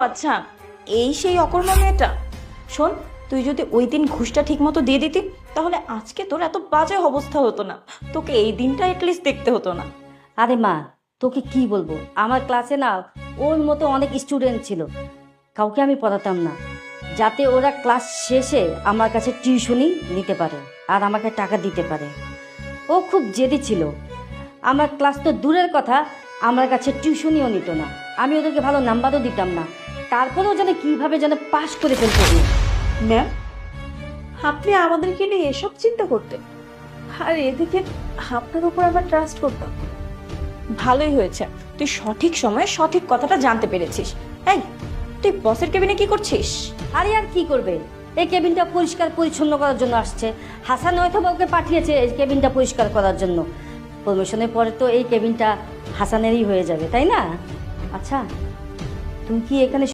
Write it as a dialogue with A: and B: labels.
A: আচ্ছা, এই সেই অকর্মা মেয়েটা। শোন, তুই যদি ওই দিন ঘুষটা ঠিক মতো দিয়ে দিতি, তাহলে আজকে তোর এত বাজে অবস্থা হতো না। তোকে এই দিনটা অ্যাটলিস্ট দেখতে হতো না।
B: আরে মা, তোকে কি বলবো, আমার ক্লাসে না ওর মতো অনেক স্টুডেন্ট ছিল, কাউকে আমি পড়াতাম না, যাতে ওরা ক্লাস শেষে আমার কাছে টিউশনি নিতে পারে আর আমাকে টাকা দিতে পারে। ও খুব জেদি ছিল, আমার ক্লাস তো দূরের কথা, আমার কাছে টিউশনিও নিত না। আমি ওদেরকে ভালো নাম্বারও দিতাম না, তারপরেও যেন কীভাবে যেন পাশ করে ফেলতে হবে।
C: ম্যাম, আপনি আমাদেরকে নিয়ে এসব চিন্তা করতেন, আর এদিকে আপনার উপর আবার ট্রাস্ট করতাম।
A: ভালোই হয়েছে, তুই সঠিক সময়ে সঠিক কথাটা জানতে পেরেছিস। এই, তুই বসের কেবিনে কি করছিস?
B: আরে আর কি করবে, এই কেবিনটা পরিষ্কার পরিচ্ছন্ন করার জন্য আসছে। হাসান হয়তো ওকে পাঠিয়েছে এই কেবিনটা পরিষ্কার করার জন্য। প্রমোশনের পরে তো এই কেবিনটা হাসানেরই হয়ে যাবে, তাই না? আচ্ছা, তুমি কি এখানে